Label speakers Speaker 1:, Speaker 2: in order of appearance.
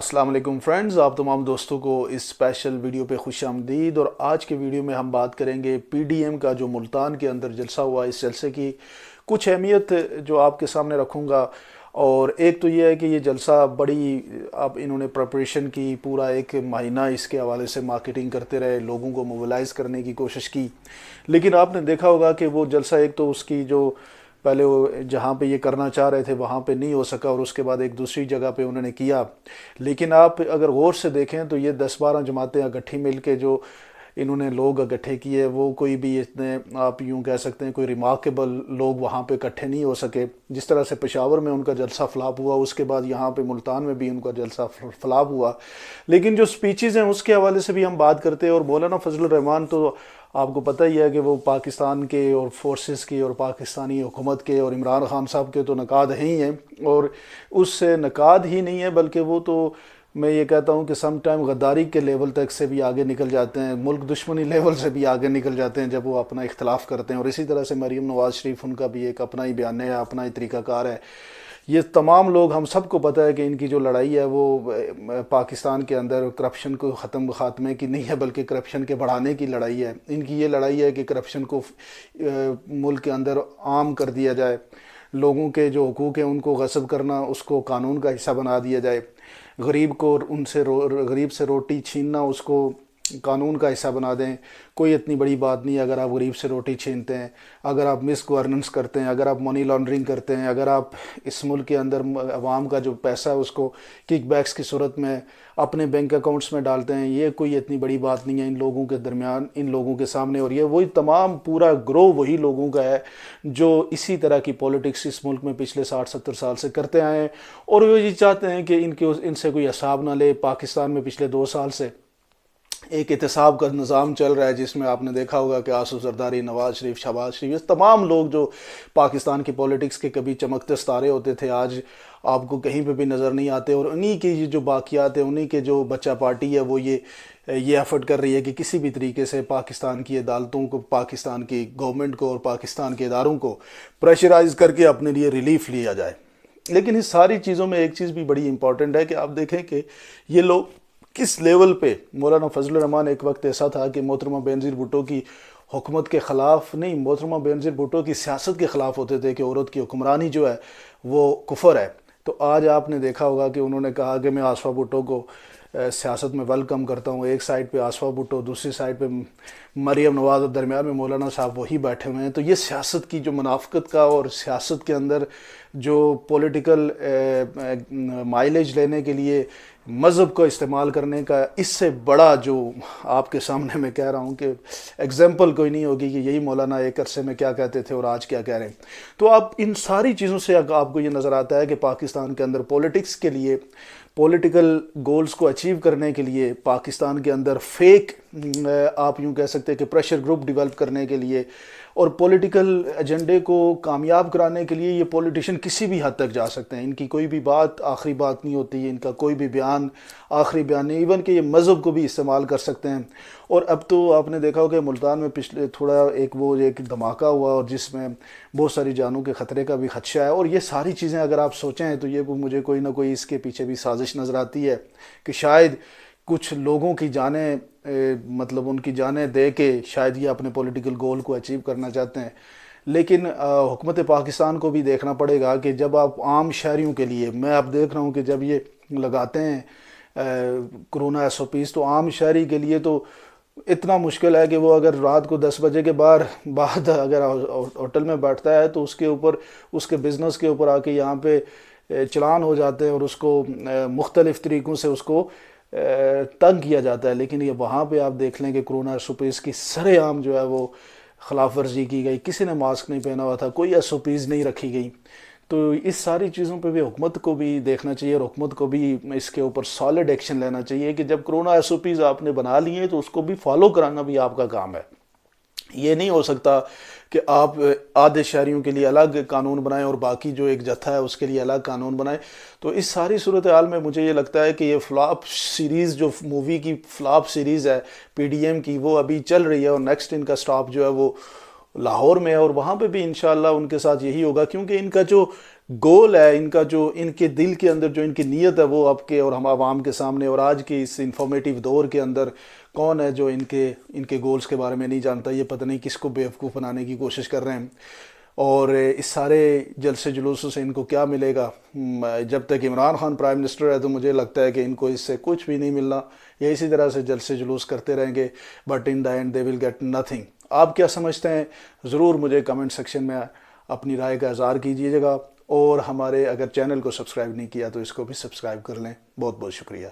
Speaker 1: السلام علیکم فرینڈز، آپ تمام دوستوں کو اس اسپیشل ویڈیو پہ خوش آمدید۔ اور آج کے ویڈیو میں ہم بات کریں گے پی ڈی ایم کا جو ملتان کے اندر جلسہ ہوا، اس جلسے کی کچھ اہمیت جو آپ کے سامنے رکھوں گا۔ اور ایک تو یہ ہے کہ یہ جلسہ بڑی اب انہوں نے پریپریشن کی، پورا ایک مہینہ اس کے حوالے سے مارکیٹنگ کرتے رہے، لوگوں کو موبلائز کرنے کی کوشش کی، لیکن آپ نے دیکھا ہوگا کہ وہ جلسہ ایک تو اس کی جو پہلے وہ جہاں پہ یہ کرنا چاہ رہے تھے وہاں پہ نہیں ہو سکا، اور اس کے بعد ایک دوسری جگہ پہ انہوں نے کیا۔ لیکن آپ اگر غور سے دیکھیں تو یہ 10-12 جماعتیں اکٹھی مل کے جو انہوں نے لوگ اکٹھے کیے، وہ کوئی بھی اتنے آپ یوں کہہ سکتے ہیں کوئی ریمارکیبل لوگ وہاں پہ اکٹھے نہیں ہو سکے۔ جس طرح سے پشاور میں ان کا جلسہ فلاپ ہوا، اس کے بعد یہاں پہ ملتان میں بھی ان کا جلسہ فلاپ ہوا۔ لیکن جو سپیچز ہیں اس کے حوالے سے بھی ہم بات کرتے ہیں، اور مولانا فضل الرحمان تو آپ کو پتہ ہی ہے کہ وہ پاکستان کے اور فورسز کی اور پاکستانی حکومت کے اور عمران خان صاحب کے تو نقاد ہی ہیں، اور اس سے نقاد ہی نہیں ہے بلکہ وہ تو میں یہ کہتا ہوں کہ سم ٹائم غداری کے لیول تک سے بھی آگے نکل جاتے ہیں، ملک دشمنی لیول سے بھی آگے نکل جاتے ہیں جب وہ اپنا اختلاف کرتے ہیں۔ اور اسی طرح سے مریم نواز شریف، ان کا بھی ایک اپنا ہی بیان ہے، اپنا ہی طریقہ کار ہے۔ یہ تمام لوگ، ہم سب کو پتہ ہے کہ ان کی جو لڑائی ہے وہ پاکستان کے اندر کرپشن کو خاتمے کی نہیں ہے بلکہ کرپشن کے بڑھانے کی لڑائی ہے۔ ان کی یہ لڑائی ہے کہ کرپشن کو ملک کے اندر عام کر دیا جائے، لوگوں کے جو حقوق ہیں ان کو غصب کرنا اس کو قانون کا حصہ بنا دیا جائے، غریب کو غریب سے روٹی چھیننا اس کو قانون کا حصہ بنا دیں۔ کوئی اتنی بڑی بات نہیں اگر آپ غریب سے روٹی چھینتے ہیں، اگر آپ مس گورننس کرتے ہیں، اگر آپ منی لانڈرنگ کرتے ہیں، اگر آپ اس ملک کے اندر عوام کا جو پیسہ ہے اس کو کک بیکس کی صورت میں اپنے بینک اکاؤنٹس میں ڈالتے ہیں، یہ کوئی اتنی بڑی بات نہیں ہے ان لوگوں کے درمیان، ان لوگوں کے سامنے۔ اور یہ وہی تمام پورا گروہ وہی لوگوں کا ہے جو اسی طرح کی پولیٹکس اس ملک میں پچھلے 60-70 سال سے کرتے آئے ہیں، اور وہ یہ چاہتے ہیں کہ ان سے کوئی حساب نہ لے۔ پاکستان میں پچھلے 2 سال سے ایک احتساب کا نظام چل رہا ہے جس میں آپ نے دیکھا ہوگا کہ آصف زرداری، نواز شریف، شہباز شریف، یہ تمام لوگ جو پاکستان کی پولیٹکس کے کبھی چمکتے ستارے ہوتے تھے آج آپ کو کہیں پہ بھی نظر نہیں آتے، اور انہی کی جو باقیات ہیں، انہی کے جو بچہ پارٹی ہے وہ یہ ایفرٹ کر رہی ہے کہ کسی بھی طریقے سے پاکستان کی عدالتوں کو، پاکستان کی گورنمنٹ کو اور پاکستان کے اداروں کو پریشرائز کر کے اپنے لیے ریلیف لیا جائے۔ لیکن اس ساری چیزوں میں ایک چیز بھی بڑی امپورٹنٹ ہے کہ آپ دیکھیں کہ یہ لوگ کس لیول پہ، مولانا فضل الرحمان ایک وقت ایسا تھا کہ محترمہ بینظیر بھٹو کی حکومت کے خلاف نہیں، محترمہ بینظیر بھٹو کی سیاست کے خلاف ہوتے تھے کہ عورت کی حکمرانی جو ہے وہ کفر ہے۔ تو آج آپ نے دیکھا ہوگا کہ انہوں نے کہا کہ میں آصفہ بھٹو کو سیاست میں ویلکم کرتا ہوں۔ ایک سائڈ پہ آصفہ بھٹو، دوسری سائڈ پہ مریم نواز، اور درمیان میں مولانا صاحب وہی بیٹھے ہوئے ہیں۔ تو یہ سیاست کی جو منافقت کا اور سیاست کے اندر جو پولیٹیکل مائلیج لینے کے لیے مذہب کو استعمال کرنے کا، اس سے بڑا جو آپ کے سامنے میں کہہ رہا ہوں کہ ایگزامپل کوئی نہیں ہوگی کہ یہی مولانا ایک عرصے میں کیا کہتے تھے اور آج کیا کہہ رہے ہیں۔ تو آپ ان ساری چیزوں سے آپ کو یہ نظر آتا ہے کہ پاکستان کے اندر پولیٹکس کے لیے، پولیٹیکل گولز کو اچیو کرنے کے لیے، پاکستان کے اندر فیک آپ یوں کہہ سکتے ہیں کہ پریشر گروپ ڈیولپ کرنے کے لیے اور پولیٹیکل ایجنڈے کو کامیاب کرانے کے لیے یہ پولیٹیشین کسی بھی حد تک جا سکتے ہیں۔ ان کی کوئی بھی بات آخری بات نہیں ہوتی، ان کا کوئی بھی بیان آخری بیان نہیں، ایون کہ یہ مذہب کو بھی استعمال کر سکتے ہیں۔ اور اب تو آپ نے دیکھا ہوگا کہ ملتان میں پچھلے تھوڑا ایک دھماکہ ہوا اور جس میں بہت ساری جانوں کے خطرے کا بھی خدشہ ہے۔ اور یہ ساری چیزیں اگر آپ سوچیں تو یہ مجھے کوئی نہ کوئی اس کے پیچھے بھی سازش نظر آتی ہے کہ شاید کچھ لوگوں کی جانیں مطلب ان کی جانیں دے کے شاید یہ اپنے پولیٹیکل گول کو اچیو کرنا چاہتے ہیں۔ لیکن حکومت پاکستان کو بھی دیکھنا پڑے گا کہ جب آپ عام شہریوں کے لیے، میں اب دیکھ رہا ہوں کہ جب یہ لگاتے ہیں کرونا ایس او پیز، تو عام شہری کے لیے تو اتنا مشکل ہے کہ وہ اگر رات کو 10 بجے کے بعد اگر ہوٹل میں بیٹھتا ہے تو اس کے اوپر، اس کے بزنس کے اوپر آ کے یہاں پہ چلان ہو جاتے ہیں اور اس کو مختلف طریقوں سے اس کو تنگ کیا جاتا ہے۔ لیکن یہ وہاں پہ آپ دیکھ لیں کہ کرونا ایس او پیز کی سرے عام جو ہے وہ خلاف ورزی کی گئی، کسی نے ماسک نہیں پہنا ہوا تھا، کوئی ایس او پیز نہیں رکھی گئی۔ تو اس ساری چیزوں پہ بھی حکومت کو بھی دیکھنا چاہیے اور حکومت کو بھی اس کے اوپر سالڈ ایکشن لینا چاہیے کہ جب کرونا ایس او پیز آپ نے بنا لیے تو اس کو بھی فالو کرانا بھی آپ کا کام ہے۔ یہ نہیں ہو سکتا کہ آپ آدھے شہریوں کے لیے الگ قانون بنائیں اور باقی جو ایک جتھا ہے اس کے لیے الگ قانون بنائیں۔ تو اس ساری صورتحال میں مجھے یہ لگتا ہے کہ یہ فلاپ سیریز، جو مووی کی فلاپ سیریز ہے پی ڈی ایم کی، وہ ابھی چل رہی ہے اور نیکسٹ ان کا سٹاپ جو ہے وہ لاہور میں ہے، اور وہاں پہ بھی انشاءاللہ ان کے ساتھ یہی ہوگا، کیونکہ ان کا جو گول ہے ان کا، جو ان کے دل کے اندر جو ان کی نیت ہے وہ آپ کے اور ہم عوام کے سامنے، اور آج کے اس انفارمیٹیو دور کے اندر کون ہے جو ان کے گولز کے بارے میں نہیں جانتا؟ یہ پتہ نہیں کس کو بیوقوف بنانے کی کوشش کر رہے ہیں۔ اور اس سارے جلسے جلوسوں سے ان کو کیا ملے گا؟ جب تک عمران خان پرائم منسٹر ہے تو مجھے لگتا ہے کہ ان کو اس سے کچھ بھی نہیں ملنا، یہ اسی طرح سے جلسے جلوس کرتے رہیں گے، but in the end they will get nothing. آپ کیا سمجھتے ہیں؟ ضرور مجھے کمنٹ سیکشن میں اپنی رائے کا اظہار کیجیے گا، اور ہمارے اگر چینل کو سبسکرائب نہیں کیا تو اس کو بھی سبسکرائب کر لیں۔ بہت بہت شکریہ۔